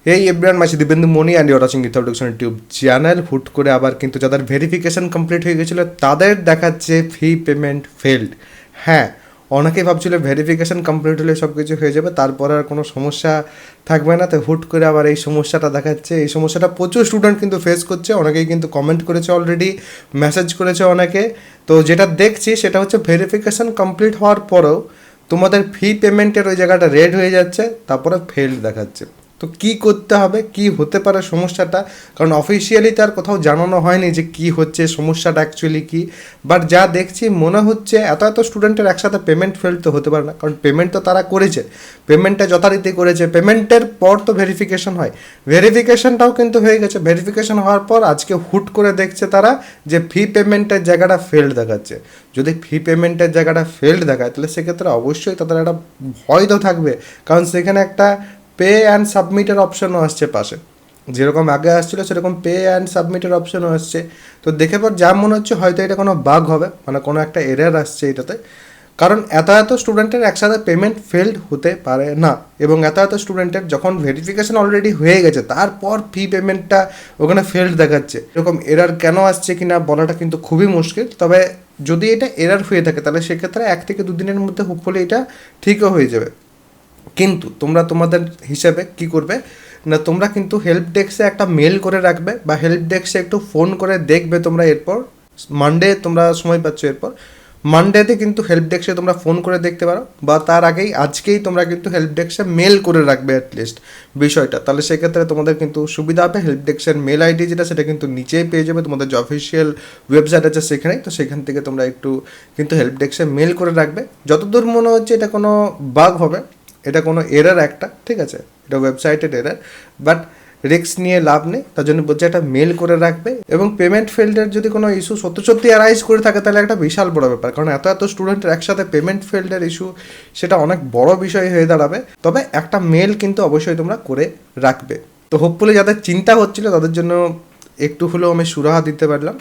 এই everyone, my Dibendu Mani and your watching Geeta production YouTube channel. হুট করে আবার কিন্তু যাদের ভেরিফিকেশন কমপ্লিট হয়ে গেছিলো তাদের দেখাচ্ছে ফি পেমেন্ট ফেলড। হ্যাঁ, অনেকেই ভাবছিল ভেরিফিকেশন কমপ্লিট হলে সব কিছু হয়ে যাবে, তারপরে আর কোনো সমস্যা থাকবে না। তো হুট করে আবার এই সমস্যাটা দেখাচ্ছে। এই সমস্যাটা প্রচুর স্টুডেন্ট কিন্তু ফেস করছে, অনেকেই কিন্তু কমেন্ট করেছে, অলরেডি মেসেজ করেছে অনেকে। তো যেটা দেখছি সেটা হচ্ছে ভেরিফিকেশন কমপ্লিট হওয়ার পরেও তোমাদের ফি পেমেন্টের ওই জায়গাটা রেড হয়ে যাচ্ছে, তারপরে ফেলড দেখাচ্ছে। তো কি করতে হবে, কি হতে পারে সমস্যাটা, কারণ অফিসিয়ালি তার কোথাও জানানো হয়নি যে কি হচ্ছে, সমস্যাটা অ্যাকচুয়ালি কি। বাট যা দেখছি মনে হচ্ছে এত স্টুডেন্টের একসাথে পেমেন্ট ফেল তো হতে পারে না, কারণ পেমেন্ট তো তারা করেছে, পেমেন্টটা যথারীতি করেছে। পেমেন্টের পর তো ভেরিফিকেশন হয়, ভেরিফিকেশনটাও কিন্তু হয়ে গেছে। ভেরিফিকেশন হওয়ার পর আজকে হুট করে দেখছে তারা যে ফি পেমেন্টের জায়গাটা ফেলড দেখাচ্ছে। যদি ফি পেমেন্টের জায়গাটা ফেলড দেখায় তাহলে সেক্ষেত্রে অবশ্যই তাদের একটা ভয় তো থাকবে, কারণ সেখানে একটা পে অ্যান্ড সাবমিটের অপশনও আসছে পাশে। যেরকম আগে আসছিলো সেরকম পে অ্যান্ড সাবমিটের অপশনও আসছে। তো দেখে পর যা মনে হচ্ছে হয়তো এটা কোনো বাগ হবে, মানে কোনো একটা এরর আসছে এটাতে। কারণ এত স্টুডেন্টের একসাথে পেমেন্ট ফেলড হতে পারে না, এবং এত স্টুডেন্টের যখন ভেরিফিকেশন অলরেডি হয়ে গেছে তারপর ফি পেমেন্টটা ওখানে ফেলড দেখাচ্ছে। এরকম এরর কেন আসছে কি না বলাটা কিন্তু খুবই মুশকিল। তবে যদি এটা এরর হয়ে থাকে তাহলে সেক্ষেত্রে 1 থেকে 2 দিনের মধ্যে হোপফুলি এটা ঠিকও হয়ে যাবে। কিন্তু তোমরা তোমাদের হিসাবে কি করবে না, তোমরা কিন্তু হেল্প ডেস্কে একটা মেল করে রাখবে, বা হেল্প ডেস্কে একটু ফোন করে দেখবে। তোমরা এরপর মানডে তোমরা সময় পাচ্ছ, এরপর মানডেতে কিন্তু হেল্প ডেস্কে তোমরা ফোন করে দেখতে পারো, বা তার আগেই আজকেই তোমরা কিন্তু হেল্প ডেস্কে মেল করে রাখবে অ্যাটলিস্ট বিষয়টা। তাহলে সেক্ষেত্রে তোমাদের কিন্তু সুবিধা হবে। হেল্প ডেস্কের মেল আইডি যেটা সেটা কিন্তু নিচেই পেয়ে যাবে, তোমাদের যে অফিসিয়াল ওয়েবসাইট আছে সেখানেই। তো সেখান থেকে তোমরা একটু কিন্তু হেল্প ডেস্কে মেল করে রাখবে। যতদূর মনে হচ্ছে এটা কোনো বাগ হবে, এটা কোনো এরার একটা, ঠিক আছে, এটা ওয়েবসাইটের এরার, বাট রিস্ক নিয়ে লাভ নেই। তার জন্য বলছে একটা মেল করে রাখবে। এবং পেমেন্ট ফেল্ডের যদি কোনো ইস্যু সত্যি অ্যারাইজ করে থাকে তাহলে একটা বিশাল বড় ব্যাপার, কারণ এত স্টুডেন্টের একসাথে পেমেন্ট ফেল্ডের ইস্যু, সেটা অনেক বড় বিষয় হয়ে দাঁড়াবে। তবে একটা মেল কিন্তু অবশ্যই তোমরা করে রাখবে। তো হোপফুলি যাদের চিন্তা হচ্ছিল তাদের জন্য একটু হলেও আমি সুরাহা দিতে পারলাম।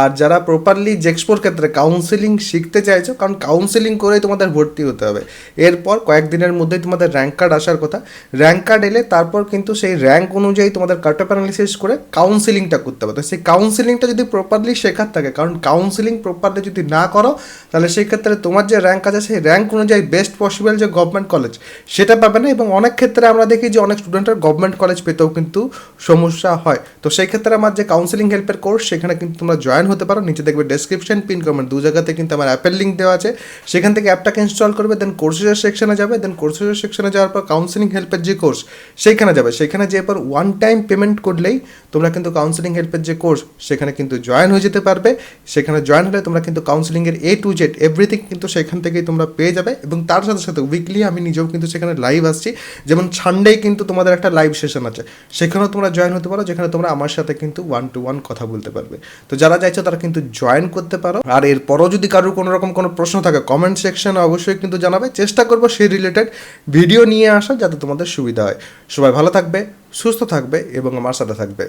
আর যারা প্রপারলি জেক্সপোর ক্ষেত্রে কাউন্সেলিং শিখতে চাইছো, কারণ কাউন্সেলিং করেই তোমাদের ভর্তি হতে হবে। এরপর কয়েকদিনের মধ্যেই তোমাদের র্যাঙ্ক কার্ড আসার কথা। র্যাঙ্ক কার্ড এলে তারপর কিন্তু সেই র্যাঙ্ক অনুযায়ী তোমাদের কাট অফ অ্যানালিসিস করে কাউন্সেলিংটা করতে হবে। তো সেই কাউন্সেলিংটা যদি প্রপারলি শেখার থাকে, কারণ কাউন্সেলিং প্রপারলি যদি না করো তাহলে সেই ক্ষেত্রে তোমার যে র্যাঙ্ক আছে সেই র্যাঙ্ক অনুযায়ী বেস্ট পসিবল যে গভর্নমেন্ট কলেজ সেটা পাবে না। এবং অনেক ক্ষেত্রে আমরা দেখি যে অনেক স্টুডেন্টের গভর্নমেন্ট কলেজ পেতেও কিন্তু সমস্যা হয়। তো সেই ক্ষেত্রে আমার যে কাউন্সেলিং হেল্পের কোর্স সেখানে কিন্তু তোমরা জয়েন হতে পারো। নিচে দেখবে ডেসক্রিপশন, পিন কমেন্ট, দু জায়গাতে কিন্তু আমার অ্যাপের লিঙ্ক দেওয়া আছে। সেখান থেকে অ্যাপটাকে ইনস্টল করবে, দেন কোর্সের সেকশনে যাবে, দেন কোর্সের সেকশনে যাওয়ার পর কাউন্সেলিং হেল্পের যে কোর্স সেইখানে যাবে। সেখানে যে পর ওয়ান টাইম পেমেন্ট করলেই তোমরা কিন্তু কাউন্সেলিং হেল্পের যে কোর্স সেখানে কিন্তু জয়েন হয়ে যেতে পারবে। সেখানে জয়েন হলে তোমরা কিন্তু কাউন্সেলিংয়ের A to Z এভরিথিং কিন্তু সেখান থেকেই তোমরা পেয়ে যাবে। এবং তার সাথে সাথে উইকলি আমি নিজেও কিন্তু সেখানে লাইভ আসছি, যেমন সানডে কিন্তু তোমাদের একটা লাইভ সেশন আছে, সেখানেও তোমরা জয়েন হতে পারো, যেখানে তোমরা আমার সাথে কিন্তু 1-to-1 কথা বলতে পারবে। তো যারা চাইছো তারা কিন্তু জয়েন করতে পারো। আর এরপরও যদি কারোর কোনো রকম কোনো প্রশ্ন থাকে কমেন্ট সেকশনে অবশ্যই কিন্তু জানাবে, চেষ্টা করবো সেই রিলেটেড ভিডিও নিয়ে আসা যাতে তোমাদের সুবিধা হয়। সবাই ভালো থাকবে, সুস্থ থাকবে এবং আমার সাথে থাকবে।